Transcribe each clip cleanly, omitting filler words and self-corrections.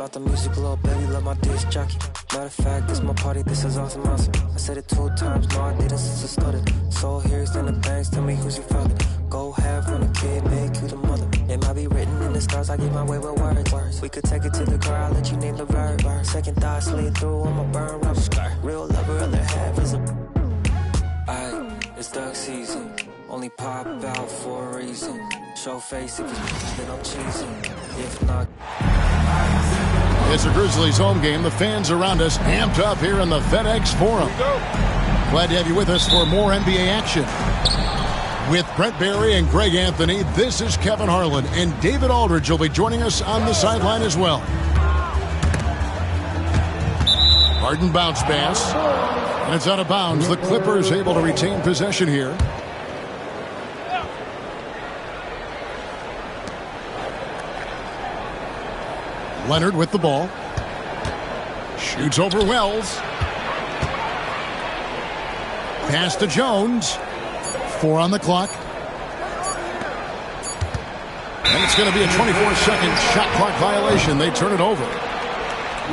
out the music, little baby, love my disc jockey. Matter of fact, this my party, this is awesome. I said it 2 times, no I didn't since I started. So here's in the banks, tell me who's your father. Go half on the kid, make you the mother. It might be written in the stars, I get my way with words. We could take it to the car, I'll let you name the verb. Second thought, slid through, I'ma burn rubber. Real lover, other half is a... Aight, it's duck season. Only pop out for a reason. Show face if you then I'm cheesing. If not... It's a Grizzlies home game. The fans around us amped up here in the FedEx Forum. Glad to have you with us for more NBA action. With Brent Barry and Greg Anthony, this is Kevin Harlan, and David Aldridge will be joining us on the sideline as well. Harden bounce pass, and it's out of bounds. The Clippers able to retain possession here. Leonard with the ball. Shoots over Wells. Pass to Jones. 4 on the clock. And it's going to be a 24-second shot clock violation. They turn it over.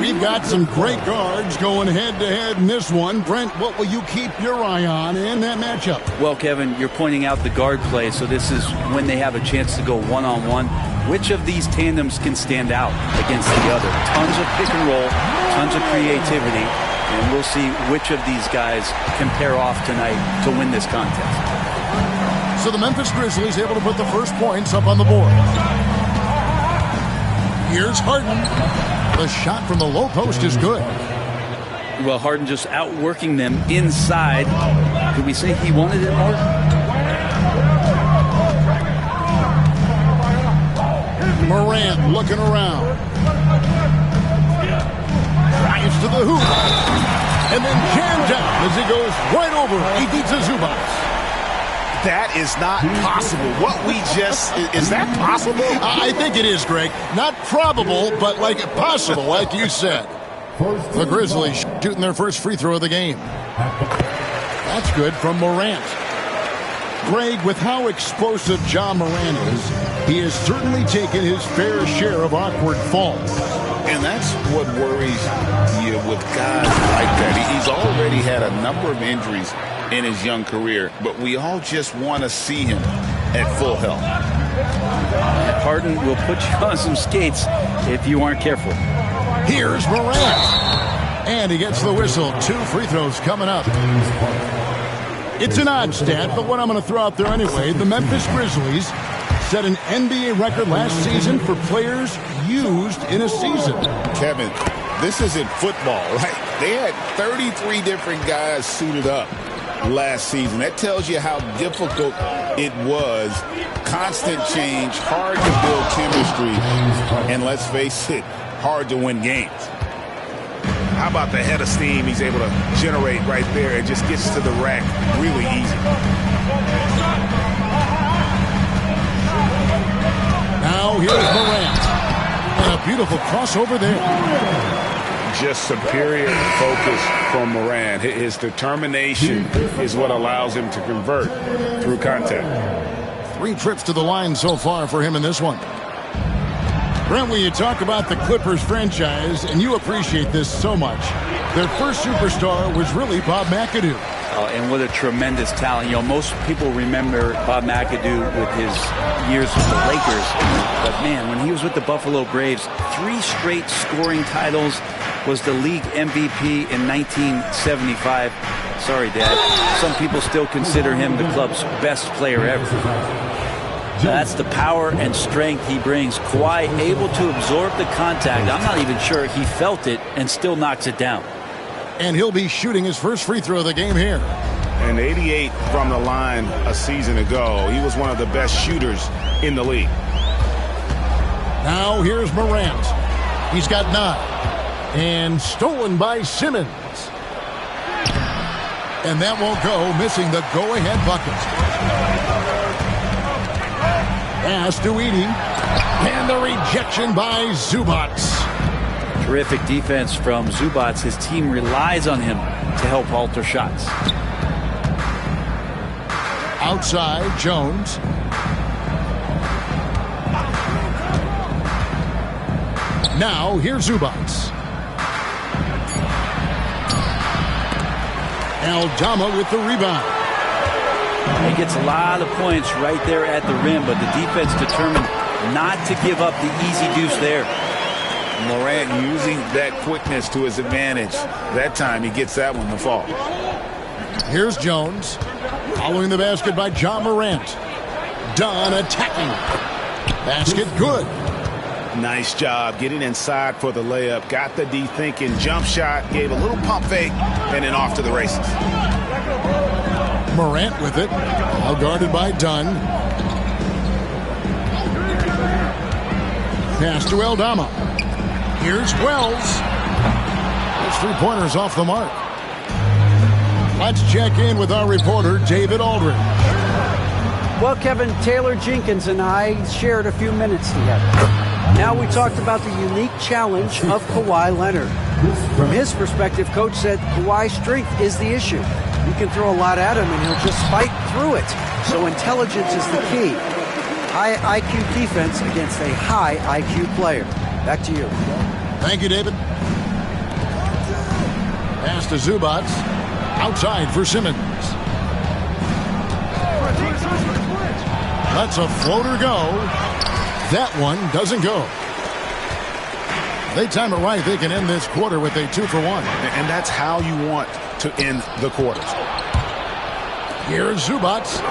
We've got some great guards going head-to-head in this one. Brent, what will you keep your eye on in that matchup? Well, Kevin, you're pointing out the guard play, so this is when they have a chance to go one-on-one. Which of these tandems can stand out against the other? Tons of pick and roll, tons of creativity, and we'll see which of these guys can pair off tonight to win this contest. So the Memphis Grizzlies able to put the first points up on the board. Here's Harden. The shot from the low post is good. Well, Harden just outworking them inside. Could we say he wanted it more? Morant looking around. Drives to the hoop. And then jammed down as he goes right over Ivica Zubac. That is not possible. What we just... Is that possible? I think it is, Greg. Not probable, but like possible, like you said. The Grizzlies shooting their first free throw of the game. That's good from Morant. Greg, with how explosive John Morant is, he has certainly taken his fair share of awkward falls. And that's what worries you with guys like that. He's already had a number of injuries in his young career, but we all just want to see him at full health. Harden will put you on some skates if you aren't careful. Here's Morant. And he gets the whistle. 2 free throws coming up. It's an odd stat, but what I'm going to throw out there anyway, the Memphis Grizzlies set an NBA record last season for players used in a season. Kevin, this isn't football, right? They had 33 different guys suited up last season. That tells you how difficult it was. Constant change, hard to build chemistry, and let's face it, hard to win games. How about the head of steam he's able to generate right there? It just gets to the rack really easy. Now here's Morant. And a beautiful crossover there. Just superior focus from Morant. His determination is what allows him to convert through contact. 3 trips to the line so far for him in this one. Brent, when you talk about the Clippers franchise, and you appreciate this so much, their first superstar was really Bob McAdoo. And what a tremendous talent. You know, most people remember Bob McAdoo with his years with the Lakers. But, man, when he was with the Buffalo Braves, 3 straight scoring titles, was the league MVP in 1975. Sorry, Dad. Some people still consider him the club's best player ever. That's the power and strength he brings. Kawhi able to absorb the contact. I'm not even sure he felt it and still knocks it down. And he'll be shooting his first free throw of the game here. And 88 from the line a season ago. He was one of the best shooters in the league. Now here's Morant. He's got 9. And stolen by Simmons. And that won't go, missing the go-ahead bucket. Pass to Edey. And the rejection by Zubac. Terrific defense from Zubac. His team relies on him to help alter shots. Outside, Jones. Now, here's Zubats. Aldama with the rebound. He gets a lot of points right there at the rim, but the defense determined not to give up the easy deuce there. Morant using that quickness to his advantage. That time he gets that one to fall. Here's Jones. Following the basket by John Morant. Dunn attacking. Basket good. Nice job getting inside for the layup. Got the D thinking. Jump shot. Gave a little pump fake. And then off to the races. Morant with it. Well guarded by Dunn. Pass to Aldama. Here's Wells. Those three-pointers off the mark. Let's check in with our reporter, David Aldridge. Well, Kevin, Taylor Jenkins and I shared a few minutes together. Now we talked about the unique challenge of Kawhi Leonard. From his perspective, Coach said Kawhi's strength is the issue. You can throw a lot at him and he'll just fight through it. So intelligence is the key. High IQ defense against a high IQ player. Back to you. Thank you, David. Pass to Zubats. Outside for Simmons. Lets a floater go. That one doesn't go. They time it right. They can end this quarter with a 2-for-1. And that's how you want to end the quarters. Here's Zubats.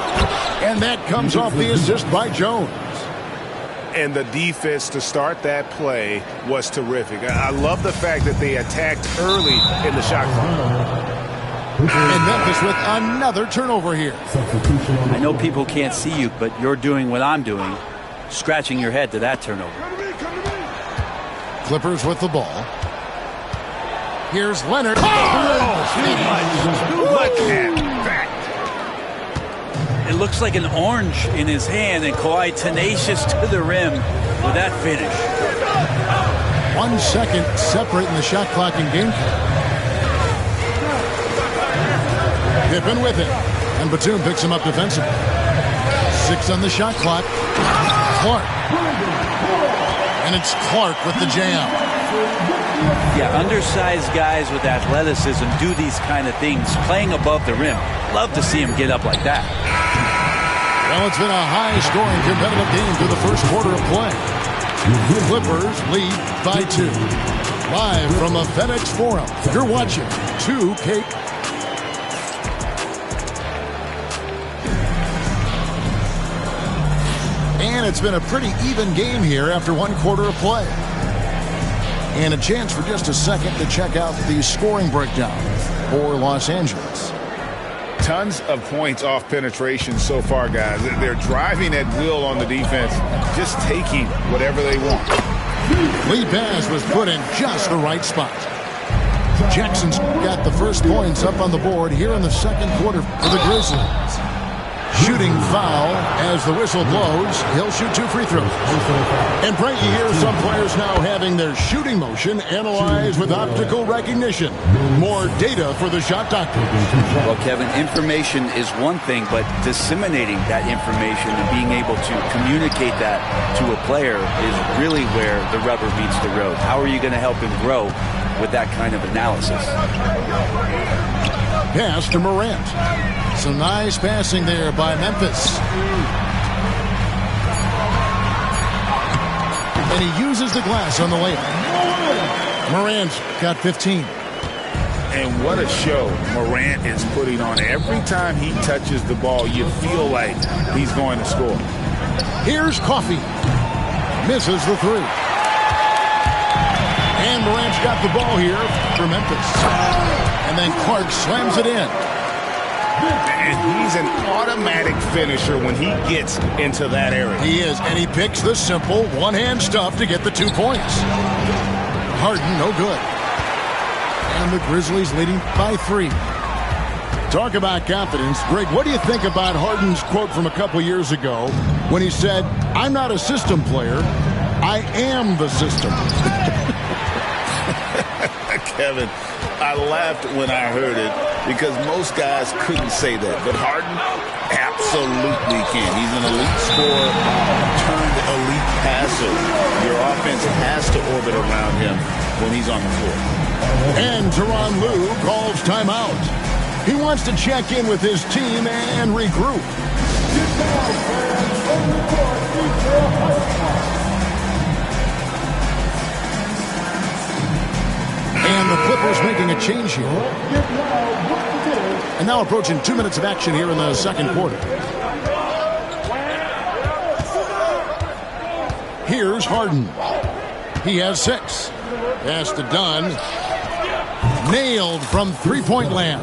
And that comes off the assist by Jones. And the defense to start that play was terrific. I love the fact that they attacked early in the shot clock. And Memphis with another turnover here. I know people can't see you, but you're doing what I'm doing, scratching your head to that turnover. Clippers with the ball. Here's Leonard. Look at that. It looks like an orange in his hand, and Kawhi tenacious to the rim with that finish. 1 second separating the shot clock and game clock. Pippen with it. And Batum picks him up defensively. 6 on the shot clock. Clark. And it's Clark with the jam. Yeah, undersized guys with athleticism do these kind of things, playing above the rim. Love to see him get up like that. Well, it's been a high-scoring competitive game through the first quarter of play. Clippers lead by 2. Live from a FedEx Forum, you're watching 2K. And it's been a pretty even game here after 1 quarter of play. And a chance for just a second to check out the scoring breakdown for Los Angeles. Tons of points off penetration so far, guys. They're driving at will on the defense, just taking whatever they want. Lead pass was put in just the right spot. Jackson's got the first points up on the board here in the second quarter for the Grizzlies. Shooting foul as the whistle blows. He'll shoot 2 free throws. And Frank, you hear some players now having their shooting motion analyzed with optical recognition. More data for the shot doctors. Well, Kevin, information is one thing, but disseminating that information and being able to communicate that to a player is really where the rubber meets the road. How are you going to help him grow with that kind of analysis? Pass to Morant. Some nice passing there by Memphis. And he uses the glass on the layup. Morant's got 15. And what a show Morant is putting on. Every time he touches the ball, you feel like he's going to score. Here's Coffey. Misses the 3. And Morant's got the ball here for Memphis. And then Clark slams it in. And he's an automatic finisher when he gets into that area. He is, and he picks the simple one-hand stuff to get the 2 points. Harden, no good. And the Grizzlies leading by 3. Talk about confidence. Greg, what do you think about Harden's quote from a couple years ago when he said, "I'm not a system player, I am the system"? Kevin, I laughed when I heard it because most guys couldn't say that. But Harden absolutely can. He's an elite scorer turned elite passer. Your offense has to orbit around when he's on the floor. And Tyronn Lue calls timeout. He wants to check in with his team and regroup. And the Clippers making a change here. And now approaching 2 minutes of action here in the second quarter. Here's Harden. He has 6. Pass to Dunn. Nailed from three-point land.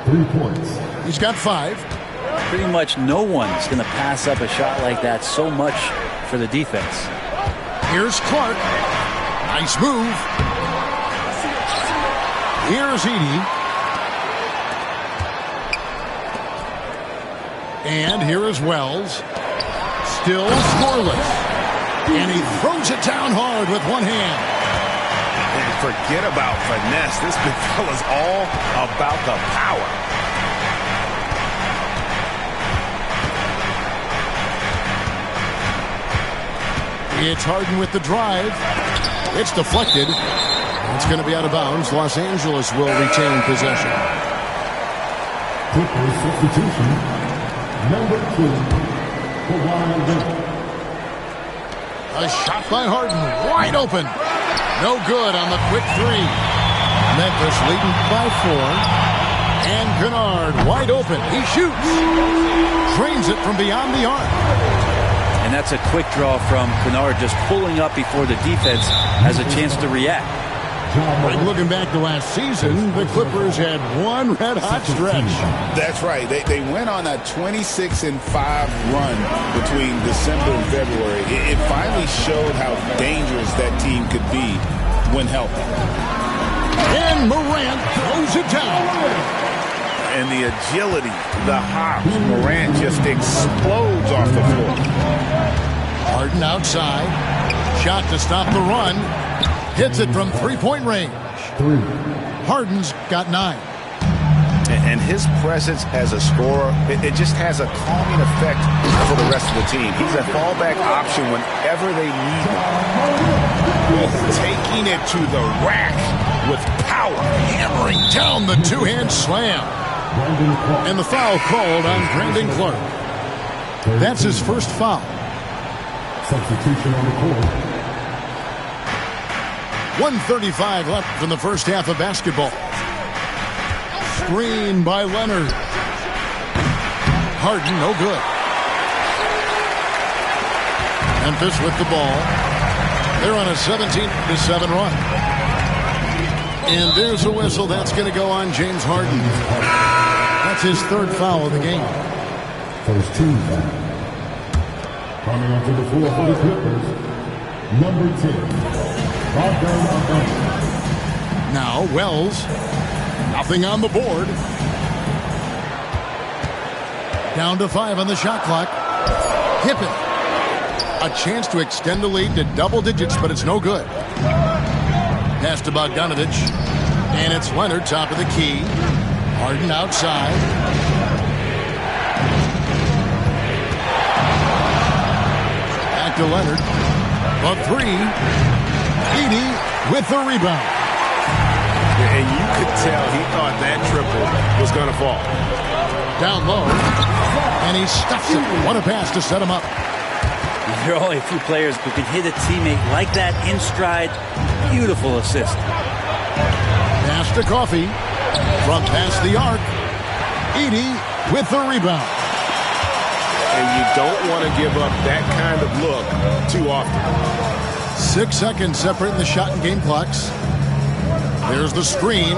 3 points. He's got 5. Pretty much no one's going to pass up a shot like that so much for the defense. Here's Clark. Nice move. Here's Edey. And here is Wells. Still scoreless. And he throws it down hard with one hand. And forget about finesse. This big fella's all about the power. It's Harden with the drive. It's deflected. It's going to be out of bounds. Los Angeles will retain possession. Clippers substitution. Number 2, Kawhi Leonard. A shot by Harden. Wide open. No good on the quick 3. Memphis leading by 4. And Kennard wide open. He shoots. Drains it from beyond the arc. And that's a quick draw from Kennard, just pulling up before the defense has a chance to react. And looking back to last season, the Clippers had one red-hot stretch. That's right. They went on a 26-5 run between December and February. It finally showed how dangerous that team could be when healthy. And Morant throws it down. And the agility, the hops, Morant just explodes off the floor. Harden outside. Shot to stop the run. Hits it from three-point range. 3. Harden's got 9. And his presence as a scorer, it just has a calming effect for the rest of the team. He's a fallback option whenever they need him. Taking it to the rack with power. Hammering down the two-hand slam. And the foul called on Brandon Clark. That's his first foul. Substitution on the court. 1:35 left in the first half of basketball. Screen by Leonard. Harden, no good. Memphis with the ball. They're on a 17-7 run. And there's a whistle. That's going to go on James Harden. That's his third foul of the game. First team foul. Coming onto the floor for the Clippers, number 10. Now Wells, nothing on the board. Down to 5 on the shot clock. Hippin. A chance to extend the lead to double digits, but it's no good. Pass to Bogdanovich. And it's Leonard, top of the key. Harden outside. Back to Leonard. A 3. Edey with the rebound. And you could tell he thought that triple was going to fall. Down low. And he stuffs it. What a pass to set him up. There are only a few players who can hit a teammate like that in stride. Beautiful assist. Pass to Coffey. From past the arc. Edey with the rebound. And you don't want to give up that kind of look too often. 6 seconds separating the shot and game clocks. There's the screen.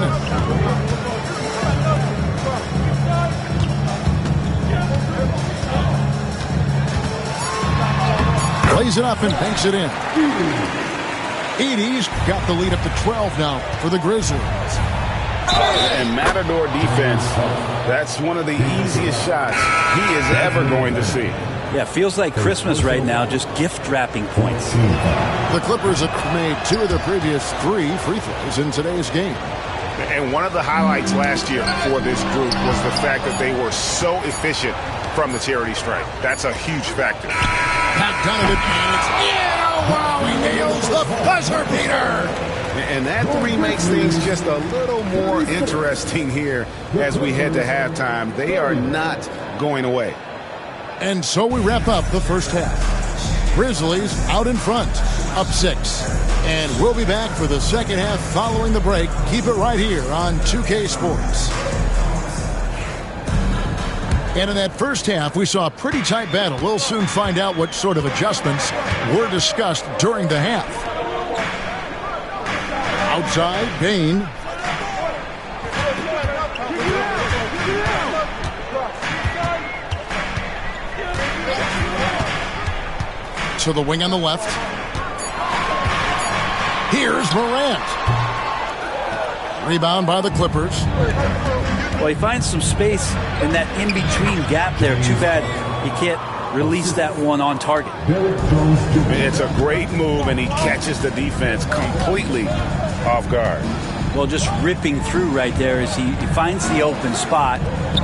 Plays it up and banks it in. Edey's got the lead up to 12 now for the Grizzlies. And Matador defense, that's one of the easiest shots he is ever going to see. Yeah, feels like Christmas right now, just gift wrapping points. The Clippers have made 2 of their previous 3 free throws in today's game. And one of the highlights last year for this group was the fact that they were so efficient from the charity stripe. That's a huge factor. Bogdanovich, and it's in. Oh, wow, he nails the buzzer beater. And that three makes things just a little more interesting here as we head to halftime. They are not going away. And so we wrap up the first half. Grizzlies out in front, up 6. And we'll be back for the second half following the break. Keep it right here on 2K Sports. And in that first half, we saw a pretty tight battle. We'll soon find out what sort of adjustments were discussed during the half. Outside, Bain. To the wing on the left. Here's Morant. Rebound by the Clippers. Well, he finds some space in that in-between gap there. Too bad he can't release that one on target. It's a great move, and he catches the defense completely off guard. Well, just ripping through right there as he finds the open spot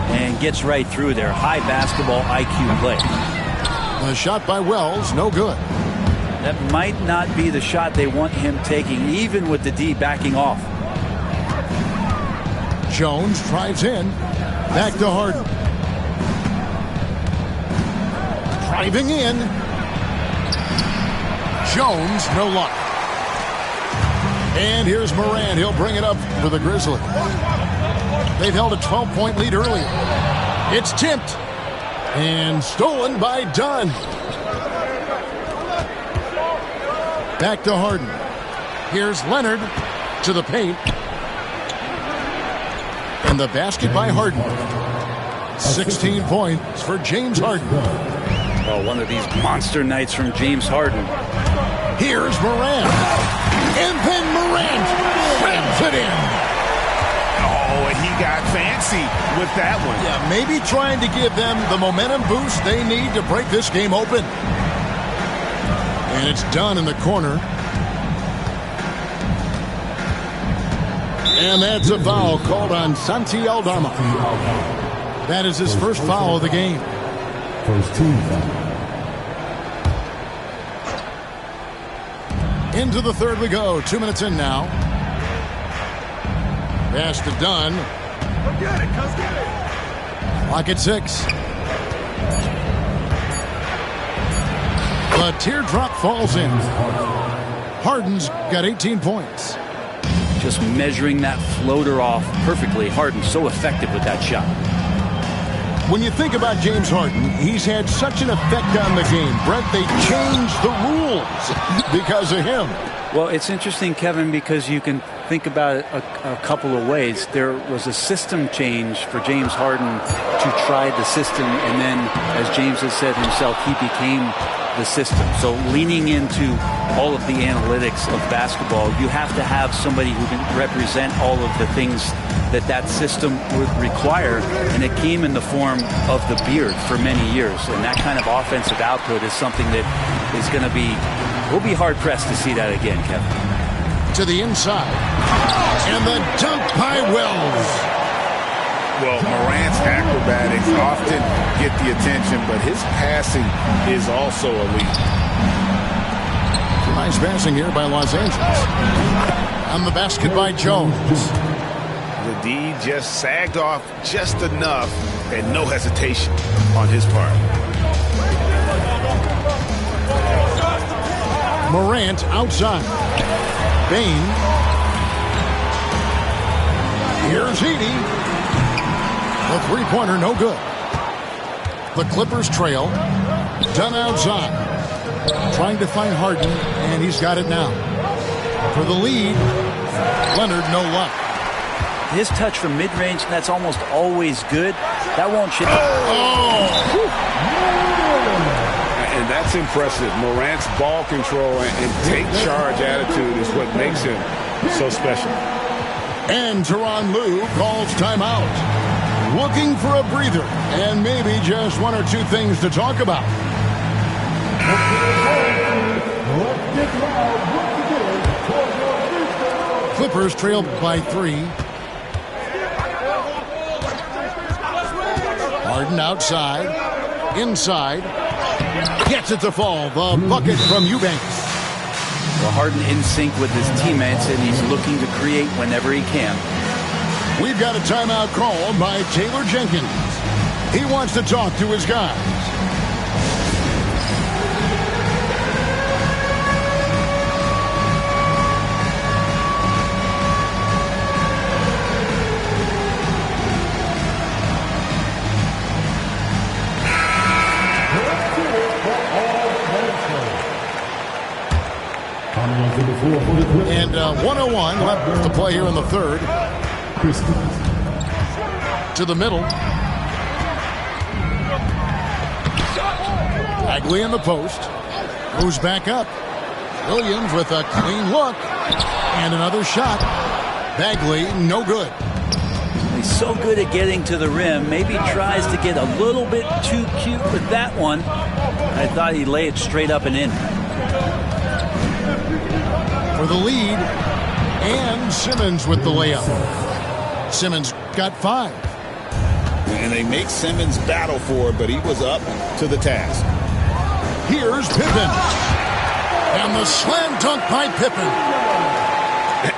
and gets right through there. High basketball IQ play. A shot by Wells, no good. That might not be the shot they want him taking, even with the D backing off. Jones drives in. Back to Harden. Driving in. Jones, no luck. And here's Morant. He'll bring it up for the Grizzlies. They've held a 12-point lead earlier. It's tipped. And stolen by Dunn. Back to Harden. Here's Leonard to the paint. And the basket by Harden. 16 points for James Harden. Oh, one of these monster nights from James Harden. Here's Morant. And then Morant slams it in. Oh, and he got fancy with that one. Yeah, maybe trying to give them the momentum boost they need to break this game open. And it's done in the corner. And that's a foul called on Santi Aldama. That is his first foul of the game. First team foul. Into the third we go. 2 minutes in now. Pass to Dunn. Come get it, cuz get it. Clock at 6. The teardrop falls in. Harden's got 18 points. Just measuring that floater off perfectly. Harden so effective with that shot. When you think about James Harden, he's had such an effect on the game. Brent, they changed the rules because of him. Well, it's interesting, Kevin, because you can think about it a couple of ways. There was a system change for James Harden to try the system, and then, as James has said himself, he became the system. So leaning into all of the analytics of basketball, you have to have somebody who can represent all of the things that system would require, and it came in the form of the beard for many years. And that kind of offensive output is something that is going to be, we'll be hard-pressed to see that again, Kevin. To the inside. And the dunk by Wells. Well, Morant's acrobatics often get the attention, but his passing is also elite. Nice passing here by Los Angeles. On the basket by Jones. The D just sagged off just enough and no hesitation on his part. Morant outside. Bain. Here's Edey. The three-pointer, no good. The Clippers trail. Dunn outside. Trying to find Harden, and he's got it now. For the lead, Leonard, no luck. His touch from mid-range, that's almost always good. That won't shit. And that's impressive. Morant's ball control and take charge attitude is what makes him so special. And Tyronn Lue calls timeout. Looking for a breather and maybe just one or two things to talk about. Clippers trailed by 3. Harden outside. Inside. Gets it to fall. The bucket from Eubanks. Well, Harden in sync with his teammates, and he's looking to create whenever he can. We've got a timeout called by Taylor Jenkins. He wants to talk to his guys. And 101 left to play here in the third. To the middle. Bagley in the post. Moves back up. Williams with a clean look. And another shot. Bagley, no good. He's so good at getting to the rim. Maybe tries to get a little bit too cute with that one. I thought he'd lay it straight up and in. For the lead. And Simmons with the layup. Simmons got 5. And they make Simmons battle for it, but he was up to the task. Here's Pippen. And the slam dunk by Pippen.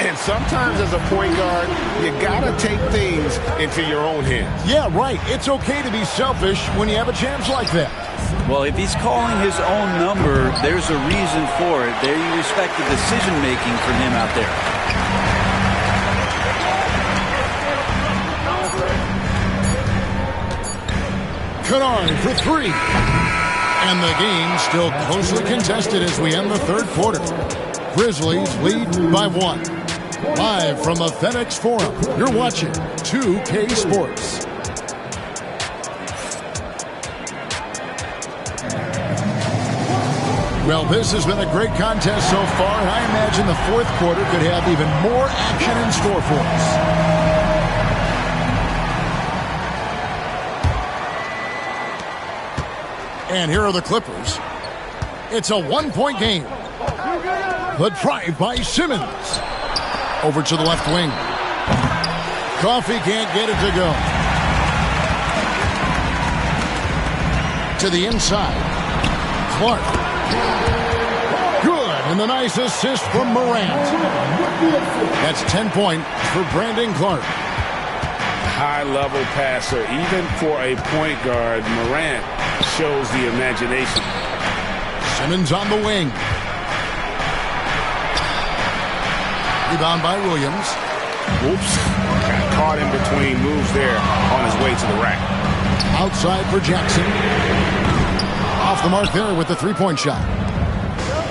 And sometimes as a point guard, you got to take things into your own hands. Yeah, right. It's okay to be selfish when you have a chance like that. Well, if he's calling his own number, there's a reason for it. There you respect the decision-making from him out there. Kennard for 3. And the game still closely contested as we end the third quarter. Grizzlies lead by 1. Live from the FedEx Forum, you're watching 2K Sports. Well, this has been a great contest so far, and I imagine the fourth quarter could have even more action in store for us. And here are the Clippers. It's a one-point game. The drive by Simmons. Over to the left wing. Coffee can't get it to go. To the inside. Clark. Good, and the nice assist from Morant. That's 10 points for Brandon Clark. High-level passer. Even for a point guard, Morant shows the imagination. Simmons on the wing. Rebound by Williams. Oops. Got caught in between moves there on his way to the rack. Outside for Jackson. Off the mark there with the three-point shot.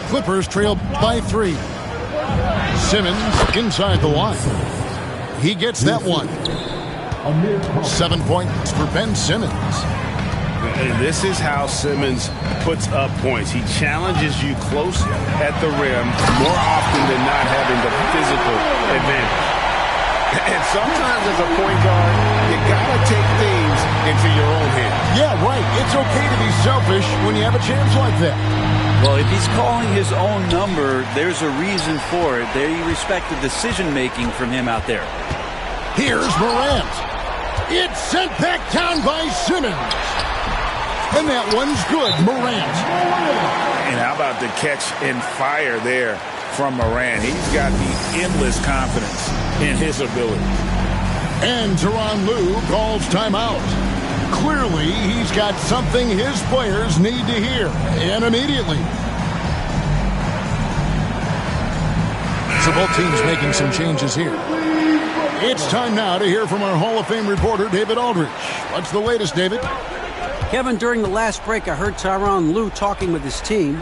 Clippers trail by 3. Simmons inside the line. He gets that one. 7 points for Ben Simmons. And this is how Simmons puts up points. He challenges you close at the rim more often than not, having the physical advantage. And sometimes as a point guard, you got to take things into your own hands. Yeah, right. It's okay to be selfish when you have a chance like that. Well, if he's calling his own number, there's a reason for it. There you respect the decision-making from him out there. Here's Morant. It's sent back down by Simmons. And that one's good, Morant. And how about the catch and fire there from Morant? He's got the endless confidence in his ability. And Tyronn Lue calls timeout. Clearly, he's got something his players need to hear, and immediately. So both teams making some changes here. It's time now to hear from our Hall of Fame reporter, David Aldridge. What's the latest, David? Kevin, during the last break, I heard Tyronn Lue talking with his team.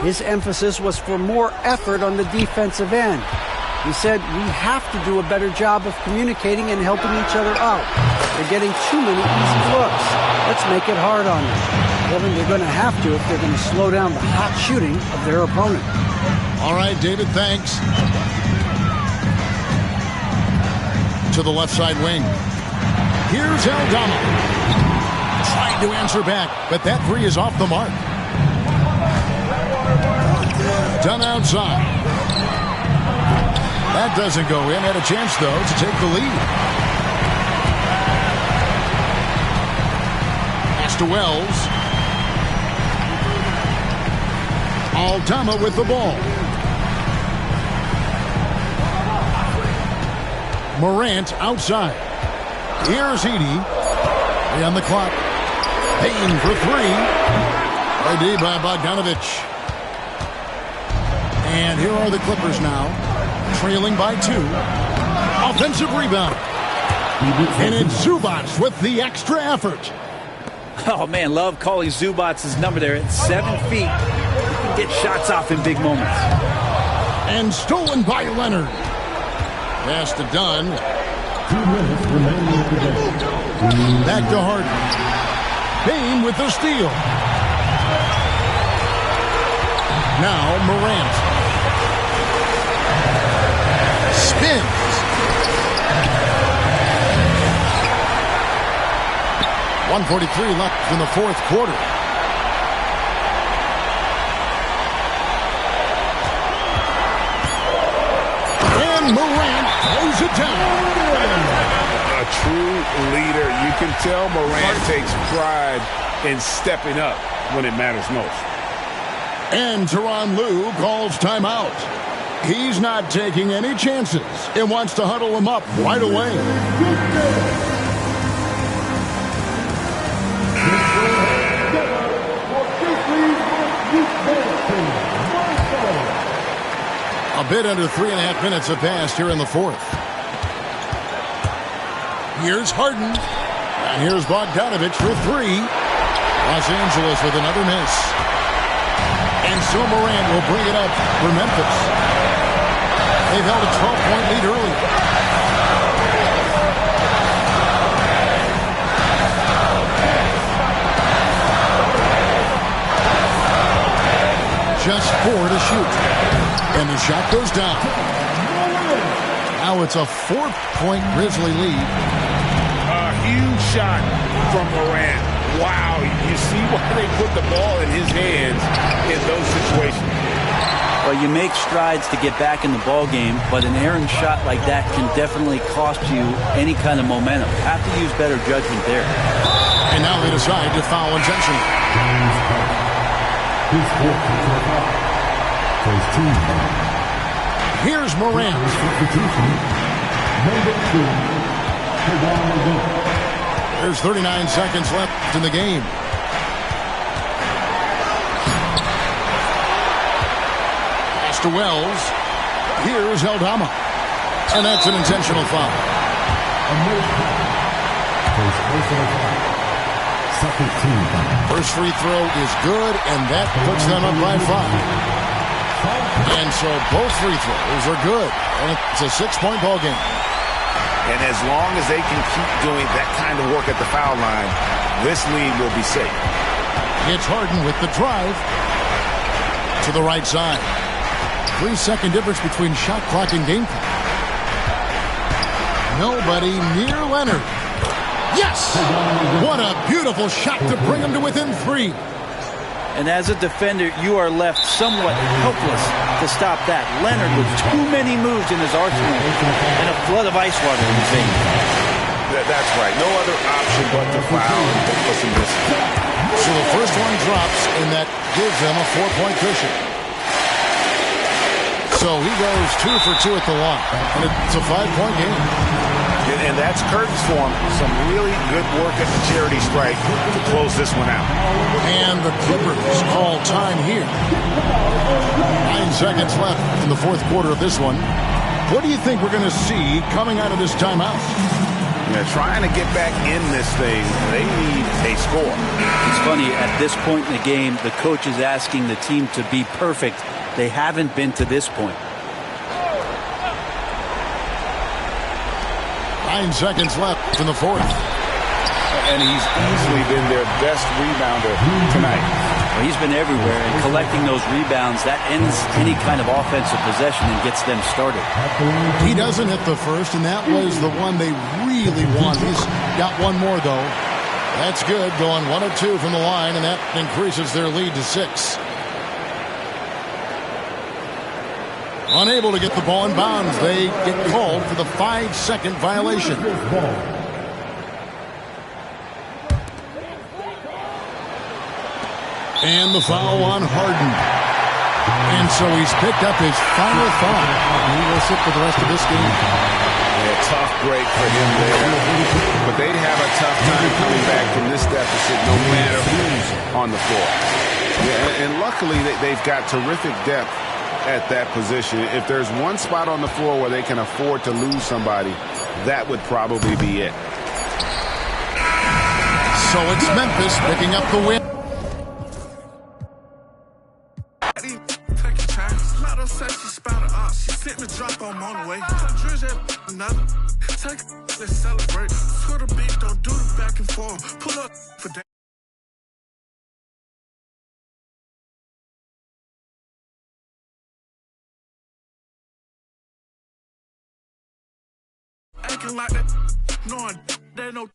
His emphasis was for more effort on the defensive end. He said, we have to do a better job of communicating and helping each other out. They're getting too many easy looks. Let's make it hard on them. Kevin, they're going to have to if they're going to slow down the hot shooting of their opponent. All right, David, thanks. To the left side wing. Here's Aldama. Trying to answer back, but that three is off the mark. Done outside. That doesn't go in. Had a chance, though, to take the lead. Pass to Wells. Aldama with the ball. Morant outside. Here's Edey. 3 on the clock. Payne for 3. ID by Bogdanovich. And here are the Clippers now, trailing by 2. Offensive rebound. And it's Zubac with the extra effort. Oh, man, love calling Zubac's number there at 7 feet. Get shots off in big moments. And stolen by Leonard. Pass to Dunn. 2 minutes remaining in the game. Back to Harden. Payne with the steal. Now Morant. Spins. 1:43 left in the fourth quarter. And Morant throws it down. A true leader. You can tell Morant takes pride in stepping up when it matters most. And Tyronn Lue calls timeout. He's not taking any chances and wants to huddle him up right away. A bit under 3.5 minutes have passed here in the fourth. Here's Harden. And here's Bogdanovich for 3. Los Angeles with another miss. And so Morant will bring it up for Memphis. They've held a 12-point lead early. Just 4 to shoot. And the shot goes down. Now it's a 4-point Grizzly lead. A huge shot from Morant. Wow, you see why they put the ball in his hands in those situations. Well, you make strides to get back in the ball game, but an errant shot like that can definitely cost you any kind of momentum. Have to use better judgment there. And now they decide to foul intentionally. Here's Morant. There's 39 seconds left in the game. Pass to Wells. Here's Aldama. And that's an intentional foul. First free throw is good, and that puts them up by 5. And so both free throws are good. And it's a 6-point ball game. And as long as they can keep doing that kind of work at the foul line, this lead will be safe. It's Harden with the drive to the right side. 3-second difference between shot clock and game clock. Nobody near Leonard. Yes! What a beautiful shot to bring him to within 3. And as a defender, you are left somewhat helpless to stop that. Leonard with too many moves in his arsenal and a flood of ice water in his veins. That's right. No other option but to foul and to push him this. So the first one drops, and that gives them a 4-point cushion. So he goes 2 for 2 at the line, and it's a 5-point game. And that's curtains for him. Some really good work at the charity strike to close this one out. And the Clippers call time here. 9 seconds left in the fourth quarter of this one. What do you think we're going to see coming out of this timeout? Yeah, trying to get back in this thing, they need a score. It's funny, at this point in the game, the coach is asking the team to be perfect. They haven't been to this point. 9 seconds left in the fourth. And he's easily been their best rebounder tonight. Well, he's been everywhere, and collecting those rebounds, that ends any kind of offensive possession and gets them started. He doesn't hit the first, and that was the one they really wanted. He's got one more, though. That's good, going 1 of 2 from the line, and that increases their lead to 6. Unable to get the ball in bounds. They get called for the 5-second violation. And the foul on Harden. And so he's picked up his final foul. He will sit for the rest of this game. tough break for him there. But they'd have a tough time coming back from this deficit no matter who's on the floor. Yeah, and luckily they've got terrific depth at that position. If there's one spot on the floor where they can afford to lose somebody, that would probably be it. So it's Memphis picking up the win. Drop on the way. Another. Take let's celebrate. Put a beat, don't do the back and forth. Pull up for that. Acting like that. Knowing they know